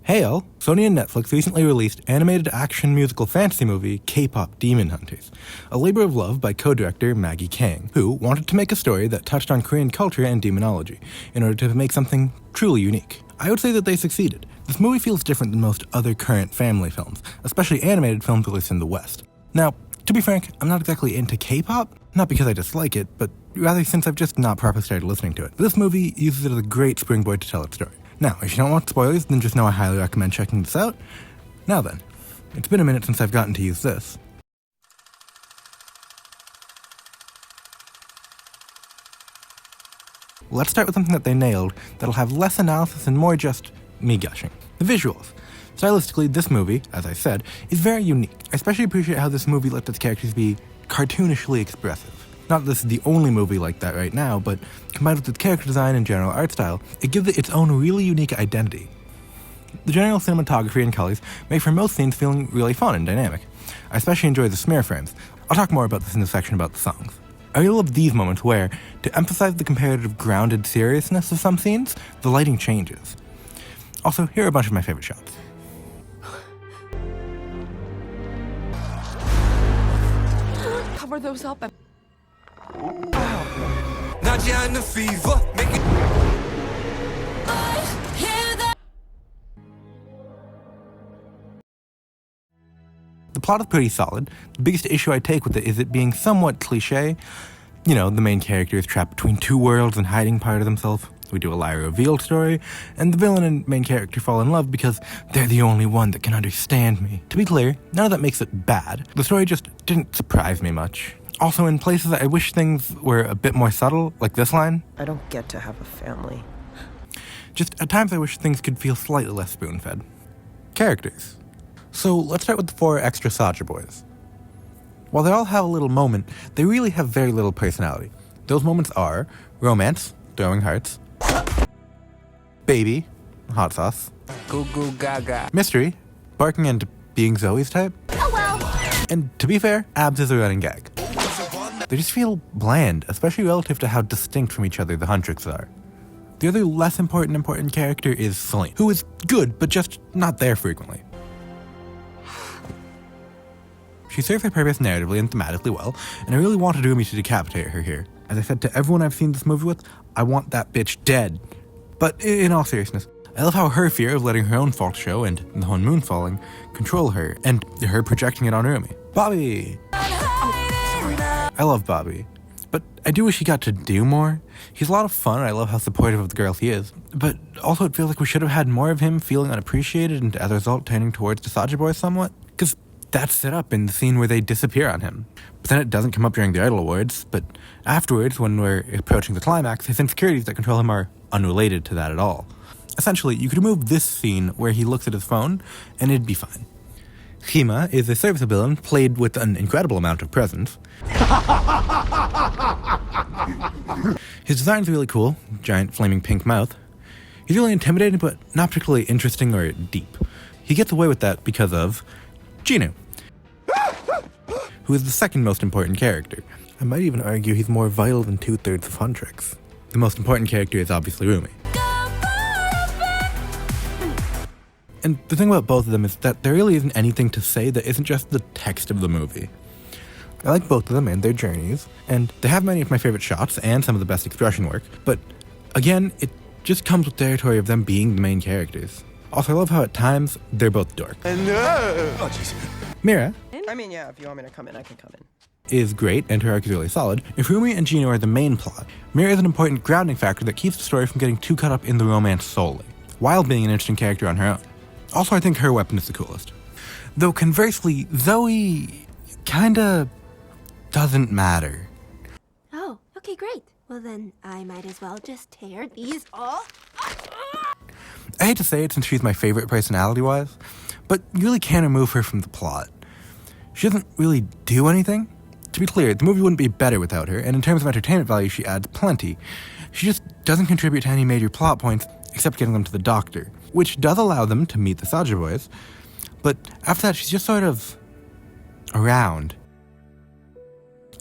Heyo! Sony and Netflix recently released animated action musical fantasy movie Kpop Demon Hunters, a labor of love by co-director Maggie Kang, who wanted to make a story that touched on Korean culture and demonology, in order to make something truly unique. I would say that they succeeded. This movie feels different than most other current family films, especially animated films released in the West. Now, to be frank, I'm not exactly into K-pop, not because I dislike it, but rather since I've just not properly started listening to it. This movie uses it as a great springboard to tell its story. Now, if you don't want spoilers, then just know I highly recommend checking this out. Now then, it's been a minute since I've gotten to use this. Let's start with something that they nailed that'll have less analysis and more just me gushing. The visuals. Stylistically, this movie, as I said, is very unique. I especially appreciate how this movie lets its characters be cartoonishly expressive. Not that this is the only movie like that right now, but combined with its character design and general art style, it gives it its own really unique identity. The general cinematography and colors make for most scenes feeling really fun and dynamic. I especially enjoy the smear frames. I'll talk more about this in the section about the songs. I really love these moments where, to emphasize the comparative grounded seriousness of some scenes, the lighting changes. Also, here are a bunch of my favorite shots. Cover those up and The plot is pretty solid. The biggest issue I take with it is it being somewhat cliche. You know, the main character is trapped between two worlds and hiding part of themselves. We do a lie reveal story, and the villain and main character fall in love because they're the only one that can understand me. To be clear, none of that makes it bad. The story just didn't surprise me much. Also, in places I wish things were a bit more subtle, like this line. I don't get to have a family. Just at times I wish things could feel slightly less spoon-fed. Characters. So let's start with the 4 extra Saja boys. While they all have a little moment, they really have very little personality. Those moments are romance, throwing hearts, baby, hot sauce, Goo goo gaga. mystery, barking and being Zoe's type, oh well. and to be fair, abs is a running gag. They just feel bland, especially relative to how distinct from each other the Huntrix are. The other less important character is Celine, who is good, but just not there frequently. She serves her purpose narratively and thematically well, and I really wanted Rumi to decapitate her here. As I said to everyone I've seen this movie with, I want that bitch dead. But in all seriousness, I love how her fear of letting her own fault show and the whole moon falling control her, and her projecting it on Rumi. Bobby! I love Bobby, but I do wish he got to do more. He's a lot of fun, and I love how supportive of the girls he is, but also it feels like we should have had more of him feeling unappreciated and as a result turning towards the Saja boys somewhat, because that's set up in the scene where they disappear on him. But then it doesn't come up during the Idol Awards, but afterwards, when we're approaching the climax, his insecurities that control him are unrelated to that at all. Essentially, you could remove this scene where he looks at his phone, and it'd be fine. Hima is a service villain played with an incredible amount of presence. His design's really cool, giant flaming pink mouth. He's really intimidating, but not particularly interesting or deep. He gets away with that because of Ginu, who is the second most important character. I might even argue he's more vital than 2/3 of Huntrix. The most important character is obviously Rumi. And the thing about both of them is that there really isn't anything to say that isn't just the text of the movie. I like both of them and their journeys, and they have many of my favorite shots and some of the best expression work, but again, it just comes with the territory of them being the main characters. Also, I love how at times, they're both dork. Mira I mean, yeah, if you want me to come in, I can come in. is great, and her arc is really solid. If Rumi and Gino are the main plot, Mira is an important grounding factor that keeps the story from getting too caught up in the romance solely, while being an interesting character on her own. Also, I think her weapon is the coolest. Though conversely, Zoe kinda doesn't matter. Oh, okay, great. Well then, I might as well just tear these off. I hate to say it since she's my favorite personality-wise, but you really can't remove her from the plot. She doesn't really do anything. To be clear, the movie wouldn't be better without her, and in terms of entertainment value, she adds plenty. She just doesn't contribute to any major plot points, except getting them to the doctor, which does allow them to meet the Saja boys, but after that, she's just sort of around.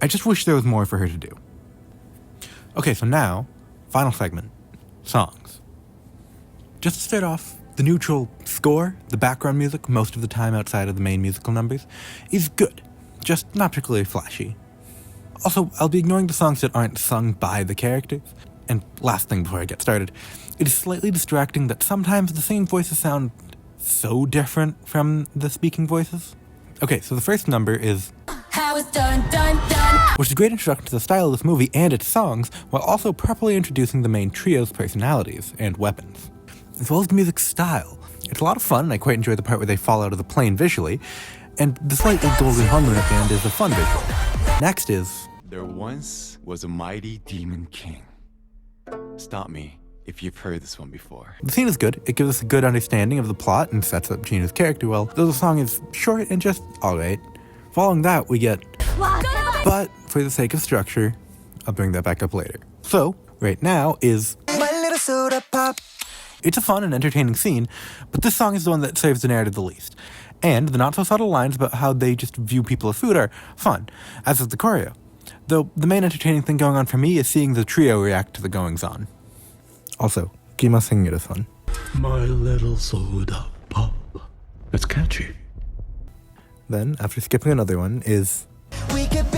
I just wish there was more for her to do. Okay, so now, final segment, songs. Just to start off, The neutral score, the background music, most of the time outside of the main musical numbers, is good, just not particularly flashy. Also, I'll be ignoring the songs that aren't sung by the characters. And last thing before I get started, it is slightly distracting that sometimes the same voices sound so different from the speaking voices. Okay, so the first number is How it's done, done, done. which is a great introduction to the style of this movie and its songs, while also properly introducing the main trio's personalities and weapons, as well as the music's style. It's a lot of fun, and I quite enjoy the part where they fall out of the plane visually, and the slightly golden honeymoon at the end is a fun visual. Next is There once was a mighty demon king. Stop me if you've heard this one before. the scene is good. It gives us a good understanding of the plot and sets up Gina's character well, though the song is short and just alright. Following that, we get but for the sake of structure, I'll bring that back up later. So, right now is My little soda pop. It's a fun and entertaining scene, but this song is the one that serves the narrative the least. And the not-so-subtle lines about how they just view people as food are fun, as is the choreo. Though the main entertaining thing going on for me is seeing the trio react to the goings-on. Also, Kima singing it is fun. My little soda pop. That's catchy. Then, after skipping another one, is We could be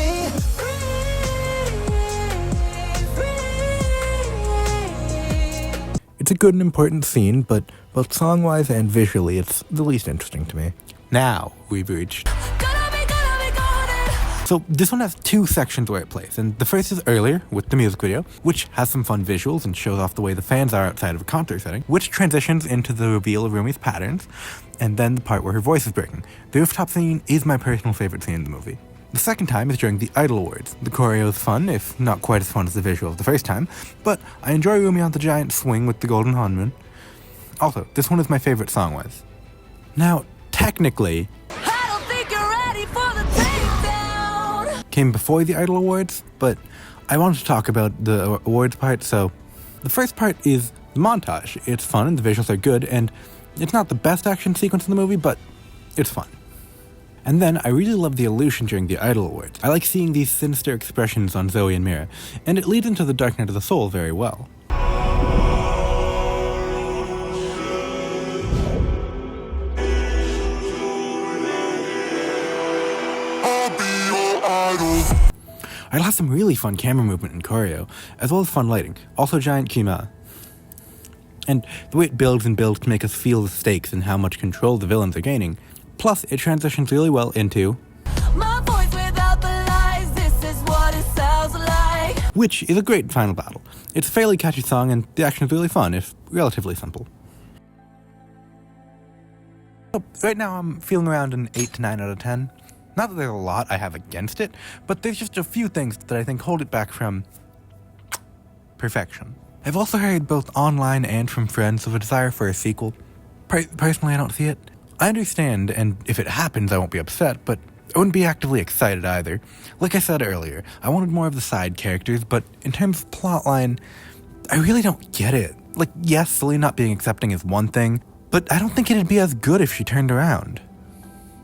It's a good and important scene, but both song-wise and visually, it's the least interesting to me. Now, we've reached So this one has two sections where it plays, and the first is earlier with the music video, which has some fun visuals and shows off the way the fans are outside of a concert setting, which transitions into the reveal of Rumi's patterns, and then the part where her voice is breaking. The rooftop scene is my personal favorite scene in the movie. The second time is during the Idol Awards. The choreo is fun, if not quite as fun as the visuals the first time, but I enjoy Rumi on the giant swing with the golden honeymoon. Also, this one is my favorite song-wise. Now, technically, I don't think you're ready for the takedown. came before the Idol Awards, but I wanted to talk about the awards part, so the first part is the montage. It's fun and the visuals are good, and it's not the best action sequence in the movie, but it's fun. And then I really love the illusion during the Idol Awards. I like seeing these sinister expressions on Zoe and Mira, and it leads into the Dark Night of the Soul very well. Idol has some really fun camera movement and choreo, as well as fun lighting, also giant Kima. And the way it builds and builds to make us feel the stakes and how much control the villains are gaining. Plus, it transitions really well into My voice without the lies, this is what it sounds like. which is a great final battle. It's a fairly catchy song and the action is really fun, if relatively simple. So, right now I'm feeling around an 8 to 9 out of 10. Not that there's a lot I have against it, but there's just a few things that I think hold it back from perfection. I've also heard both online and from friends of a desire for a sequel. Personally, I don't see it. I understand, and if it happens I won't be upset, but I wouldn't be actively excited either. Like I said earlier, I wanted more of the side characters, but in terms of plotline, I really don't get it. Like, yes, Celine not being accepting is one thing, but I don't think it'd be as good if she turned around.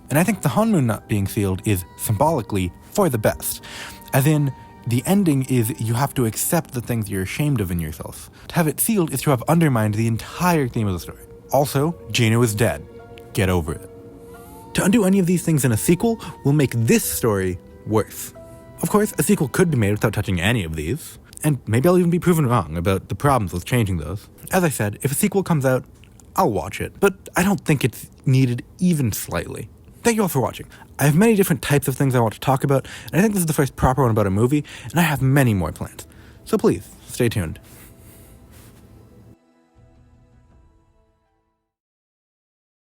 And I think the honeymoon not being sealed is symbolically for the best. As in, the ending is you have to accept the things you're ashamed of in yourself. To have it sealed is to have undermined the entire theme of the story. Also, Gino is dead. Get over it. To undo any of these things in a sequel will make this story worse. Of course, a sequel could be made without touching any of these, and maybe I'll even be proven wrong about the problems with changing those. As I said, if a sequel comes out, I'll watch it, but I don't think it's needed even slightly. Thank you all for watching. I have many different types of things I want to talk about, and I think this is the first proper one about a movie, and I have many more plans. So please, stay tuned.